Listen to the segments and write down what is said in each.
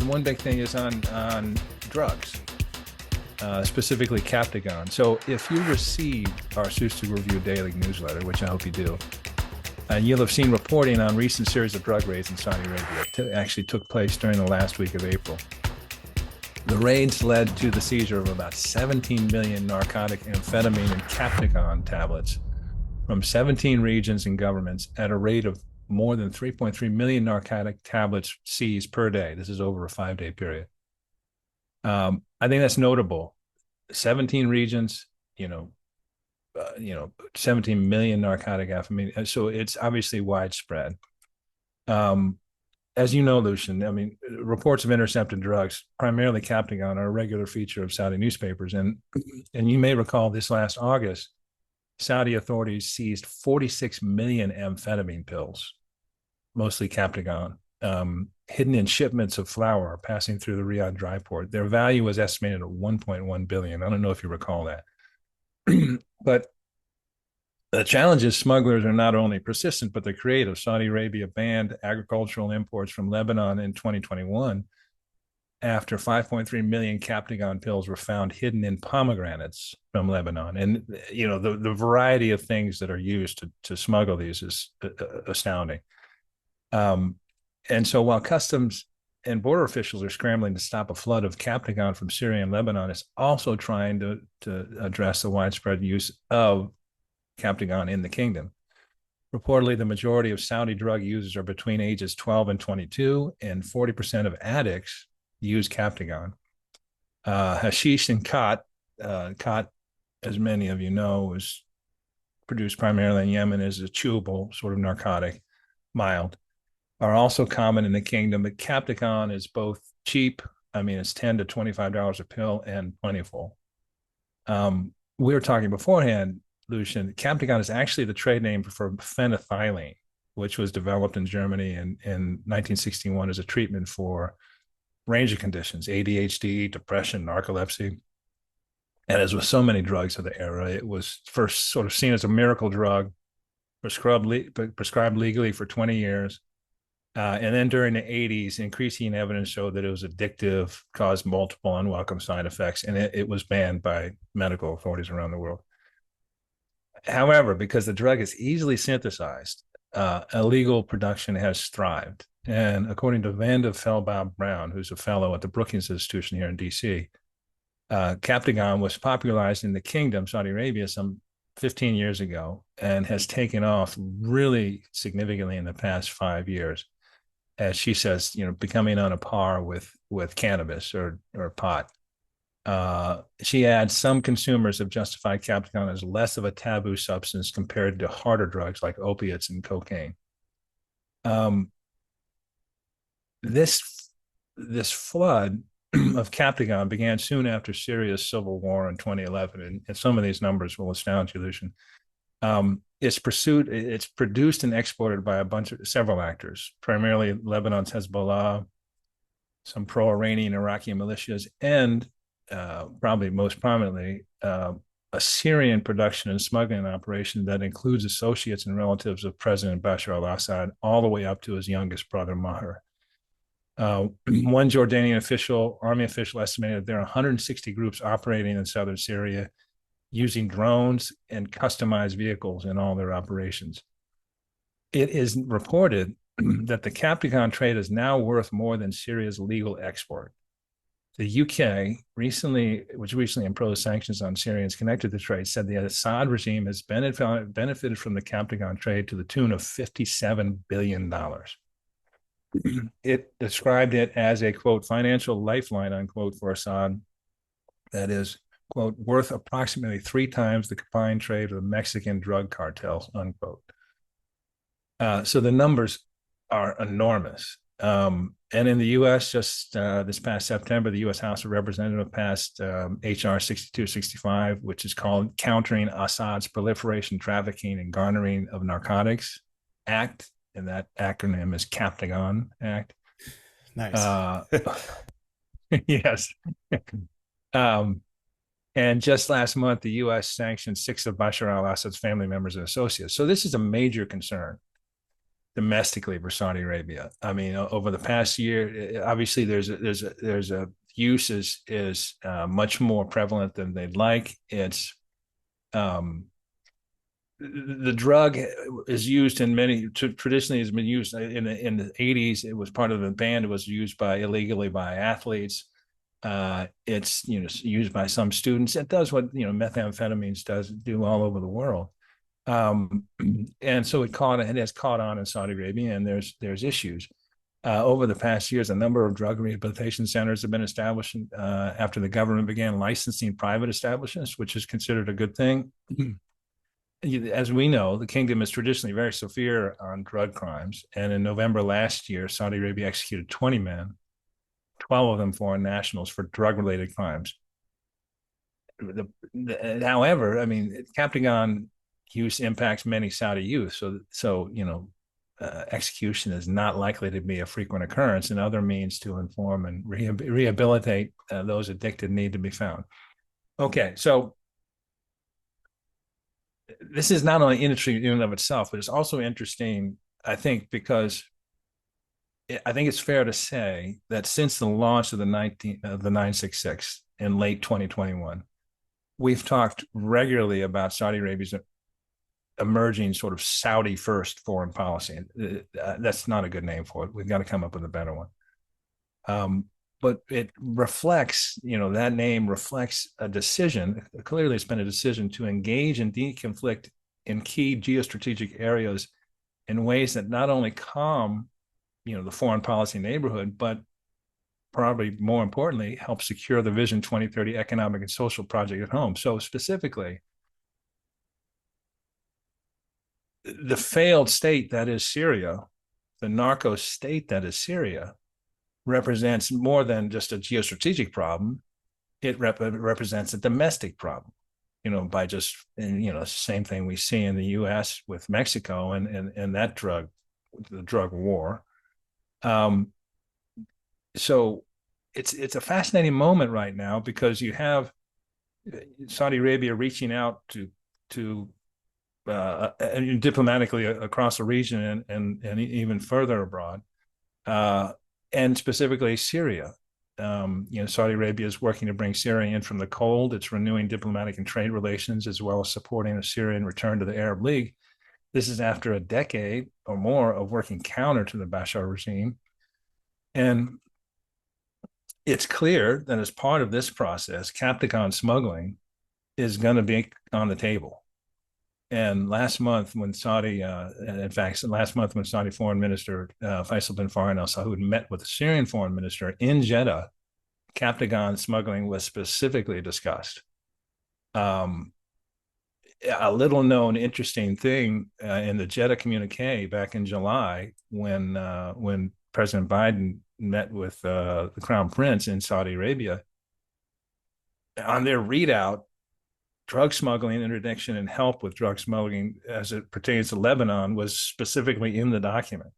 one big thing is on drugs, specifically Captagon. So if you receive our Suits to Review Daily newsletter, which I hope you do, and you'll have seen reporting on recent series of drug raids in Saudi Arabia. It actually took place during the last week of April. The raids led to the seizure of about 17 million narcotic amphetamine and Captagon tablets from 17 regions and governments at a rate of more than 3.3 million narcotic tablets seized per day. This is over a 5-day period. I think that's notable. 17 regions, 17 million narcotic amphetamine. So it's obviously widespread. As you know, Lucian, I mean, reports of intercepted drugs, primarily Captagon, are a regular feature of Saudi newspapers. And you may recall this last August, Saudi authorities seized 46 million amphetamine pills, mostly Captagon, hidden in shipments of flour passing through the Riyadh dry port. Their value was estimated at 1.1 billion. I don't know if you recall that. But the challenge is smugglers are not only persistent, but they're creative. Saudi Arabia banned agricultural imports from Lebanon in 2021 after 5.3 million Captagon pills were found hidden in pomegranates from Lebanon. And, the variety of things that are used to smuggle these is astounding. And so while customs and border officials are scrambling to stop a flood of Captagon from Syria and Lebanon, it's also trying to address the widespread use of Captagon in the kingdom. Reportedly, the majority of Saudi drug users are between ages 12 and 22, and 40% of addicts use Captagon. Hashish and khat, as many of you know, is produced primarily in Yemen as a chewable sort of narcotic, mild, are also common in the kingdom. But Captagon is both cheap, I mean, it's $10 to $25 a pill, and plentiful. We were talking beforehand, Lucian, Captagon is actually the trade name for fenethylline, which was developed in Germany in 1961 as a treatment for range of conditions, ADHD, depression, narcolepsy. And as with so many drugs of the era, it was first sort of seen as a miracle drug, prescribed legally for 20 years. And then during the 80s, increasing evidence showed that it was addictive, caused multiple unwelcome side effects, and it was banned by medical authorities around the world. However, because the drug is easily synthesized, illegal production has thrived. And according to Vanda Felbaum Brown, who's a fellow at the Brookings Institution here in D.C., Captagon was popularized in the kingdom, Saudi Arabia, some 15 years ago, and has taken off really significantly in the past 5 years, as she says, becoming on a par with cannabis or pot. She adds, some consumers have justified Captagon as less of a taboo substance compared to harder drugs like opiates and cocaine. This flood of Captagon began soon after Syria's civil war in 2011, and some of these numbers will astound you, Lucian. It's produced and exported by several actors, primarily Lebanon's Hezbollah, some pro-Iranian Iraqi militias, and probably most prominently, a Syrian production and smuggling operation that includes associates and relatives of President Bashar al-Assad, all the way up to his youngest brother, Maher. One Jordanian army official estimated that there are 160 groups operating in southern Syria using drones and customized vehicles in all their operations. It is reported that the Captagon trade is now worth more than Syria's legal export. The UK which recently imposed sanctions on Syrians connected to the trade, said the Assad regime has benefited from the Captagon trade to the tune of $57 billion. It described it as a, quote, financial lifeline, unquote, for Assad that is, quote, worth approximately 3 times the combined trade of the Mexican drug cartels, unquote. So the numbers are enormous. And in the U.S., just this past September, the U.S. House of Representatives passed H.R. 6265, which is called Countering Assad's Proliferation, Trafficking, and Garnering of Narcotics Act. And that acronym is Captagon Act. Nice. Yes. And just last month, the U.S. sanctioned 6 of Bashar al-Assad's family members and associates. So this is a major concern. domestically for Saudi Arabia. I mean, over the past year, obviously there's a use is much more prevalent than they'd like. It's the drug is used in many traditionally has been used in the 80s. It was part of the ban. It was used by illegally by athletes. It's used by some students. It does what methamphetamines do all over the world. um, and so it has caught on in Saudi Arabia, and there's issues. Over the past years, a number of drug rehabilitation centers have been established after the government began licensing private establishments, which is considered a good thing. As we know, the kingdom is traditionally very severe on drug crimes. And in November last year, Saudi Arabia executed 20 men, 12 of them foreign nationals, for drug related crimes. However, I mean, Captagon use impacts many Saudi youth. Execution is not likely to be a frequent occurrence, and other means to inform and rehabilitate those addicted need to be found. Okay, so this is not only interesting in and of itself, but it's also interesting, I think, because I think it's fair to say that since the launch of the 966 in late 2021, we've talked regularly about Saudi Arabia's emerging sort of Saudi first foreign policy. That's not a good name for it. We've got to come up with a better one. But it reflects, that name reflects a decision. Clearly, it's been a decision to engage in deconflict in key geostrategic areas in ways that not only calm, the foreign policy neighborhood, but probably more importantly, help secure the Vision 2030 economic and social project at home. So specifically, the failed state that is Syria, the narco state that is Syria, represents more than just a geostrategic problem. It represents a domestic problem, by just, same thing we see in the U.S. with Mexico and that the drug war. So it's a fascinating moment right now because you have Saudi Arabia reaching out to diplomatically across the region and even further abroad, and specifically Syria. Saudi Arabia is working to bring Syria in from the cold. It's renewing diplomatic and trade relations, as well as supporting a Syrian return to the Arab League. This is after a decade or more of working counter to the Bashar regime. And it's clear that as part of this process, Captagon smuggling is going to be on the table. And last month, when Saudi Foreign Minister Faisal bin Farhan al Saud met with the Syrian Foreign Minister in Jeddah, Captagon smuggling was specifically discussed. A little known interesting thing in the Jeddah communique back in July, when President Biden met with the Crown Prince in Saudi Arabia, on their readout, drug smuggling, interdiction, and help with drug smuggling as it pertains to Lebanon was specifically in the document.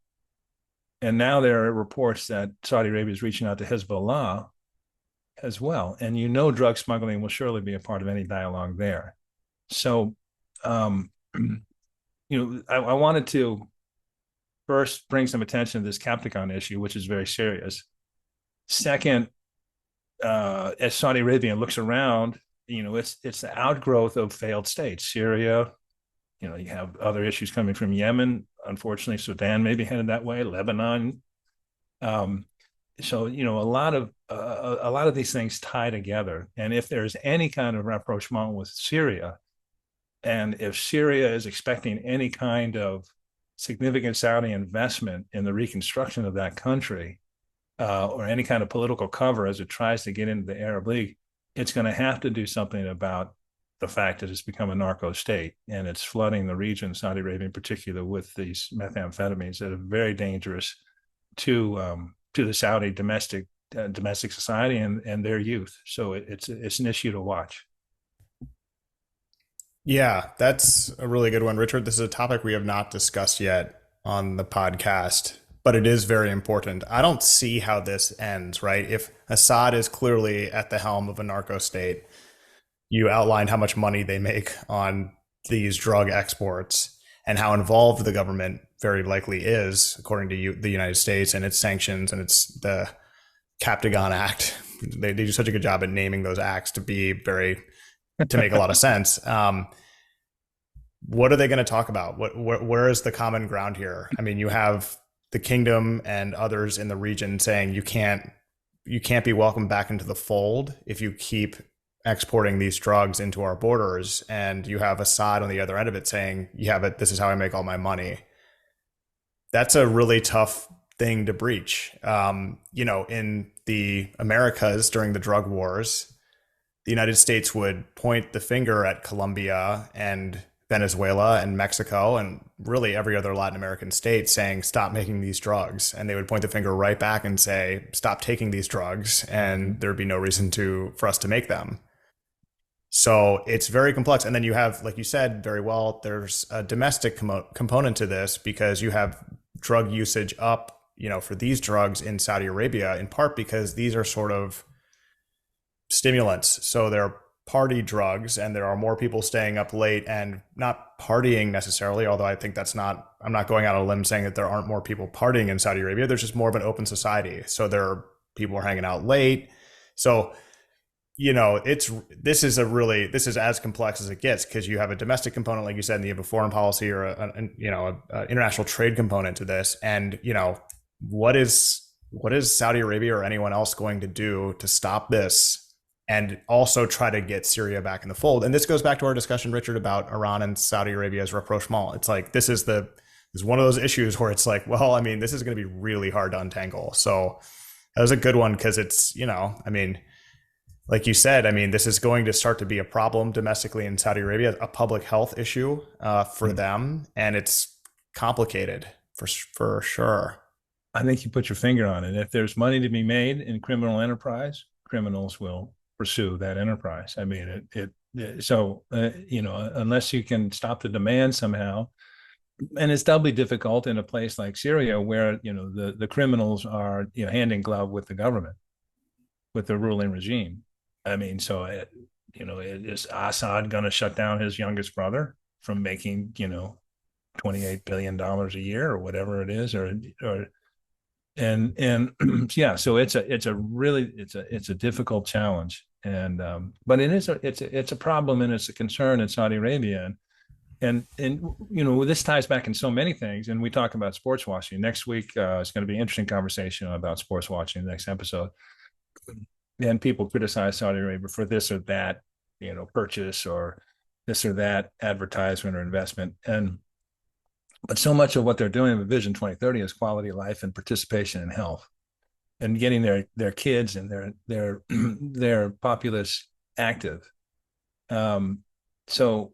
And now there are reports that Saudi Arabia is reaching out to Hezbollah as well. And drug smuggling will surely be a part of any dialogue there. So, I wanted to first bring some attention to this Captagon issue, which is very serious. Second, as Saudi Arabia looks around, it's the outgrowth of failed states. Syria, you have other issues coming from Yemen. Unfortunately, Sudan may be headed that way. Lebanon. So a lot of these things tie together. And if there's any kind of rapprochement with Syria, and if Syria is expecting any kind of significant Saudi investment in the reconstruction of that country, or any kind of political cover as it tries to get into the Arab League, it's going to have to do something about the fact that it's become a narco state and it's flooding the region, Saudi Arabia in particular, with these methamphetamines that are very dangerous to the Saudi domestic society and their youth. So it's an issue to watch. Yeah, that's a really good one, Richard. This is a topic we have not discussed yet on the podcast, but it is very important. I don't see how this ends, right? If Assad is clearly at the helm of a narco state, you outlined how much money they make on these drug exports. and how involved the government very likely is, according to the United States and its sanctions and its the Captagon Act. They do such a good job at naming those acts to make a lot of sense. What are they going to talk about? Where is the common ground here? I mean, you have the kingdom and others in the region saying you can't be welcomed back into the fold if you keep exporting these drugs into our borders, and you have Assad on the other end of it saying, yeah, but this is how I make all my money. That's a really tough thing to breach. In the Americas during the drug wars, the United States would point the finger at Colombia and Venezuela and Mexico and really every other Latin American state saying, stop making these drugs. And they would point the finger right back and say, stop taking these drugs, and there'd be no reason for us to make them. So it's very complex. And then you have, like you said very well, there's a domestic component to this, because you have drug usage up, for these drugs in Saudi Arabia, in part because these are sort of stimulants. So they're party drugs, and there are more people staying up late and not partying necessarily, although I think I'm not going out on a limb saying that there aren't more people partying in Saudi Arabia. There's just more of an open society. So people are hanging out late. So, this is as complex as it gets, because you have a domestic component, like you said, and you have a foreign policy or an international trade component to this. And, what is Saudi Arabia or anyone else going to do to stop this and also try to get Syria back in the fold? And this goes back to our discussion, Richard, about Iran and Saudi Arabia's rapprochement. It's like, this is one of those issues where it's like, well, I mean, this is going to be really hard to untangle. So that was a good one, because it's, like you said, this is going to start to be a problem domestically in Saudi Arabia, a public health issue for them. And it's complicated for sure. I think you put your finger on it. If there's money to be made in criminal enterprise, criminals will pursue that enterprise. Unless you can stop the demand somehow, and it's doubly difficult in a place like Syria, where the criminals are hand in glove with the government, with the ruling regime. Is Assad going to shut down his youngest brother from making $28 billion a year or whatever it is, yeah, so it's a difficult challenge, and but it's a problem, and it's a concern in Saudi Arabia, and this ties back in so many things. And we talk about sports washing next week. It's going to be an interesting conversation about sports washing in the next episode. And people criticize Saudi Arabia for this or that, purchase, or this or that advertisement or investment. But so much of what they're doing with Vision 2030 is quality of life and participation in health, and getting their kids and their populace active. So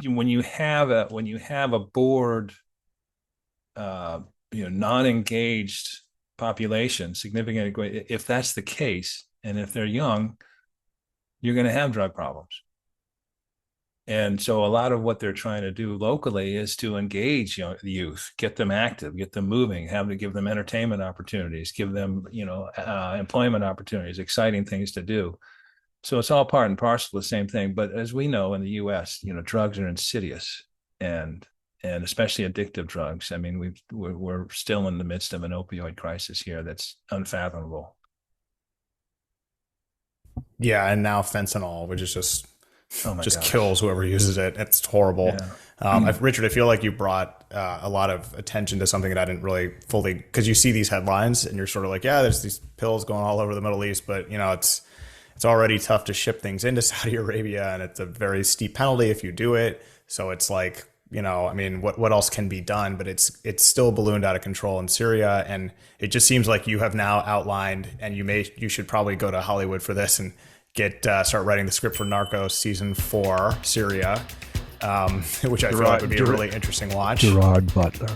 when you have a bored, non-engaged population, significant, if that's the case, and if they're young, you're going to have drug problems. And so a lot of what they're trying to do locally is to engage the youth, get them active, get them moving, give them entertainment opportunities, give them employment opportunities, exciting things to do. So it's all part and parcel of the same thing. But as we know, in the U.S., drugs are insidious, and especially addictive drugs. We're still in the midst of an opioid crisis here that's unfathomable. Yeah, and now fentanyl, which is just kills whoever uses it. It's horrible. Yeah. Richard, I feel like you brought a lot of attention to something that I didn't really fully, because you see these headlines and you're sort of like, yeah, there's these pills going all over the Middle East, but it's already tough to ship things into Saudi Arabia, and it's a very steep penalty if you do it. So it's like, what else can be done? But it's still ballooned out of control in Syria, and it just seems like you have now outlined, and you should probably go to Hollywood for this and start writing the script for Narcos season 4, Syria, which I feel like would be a really interesting watch. Gerard Butler.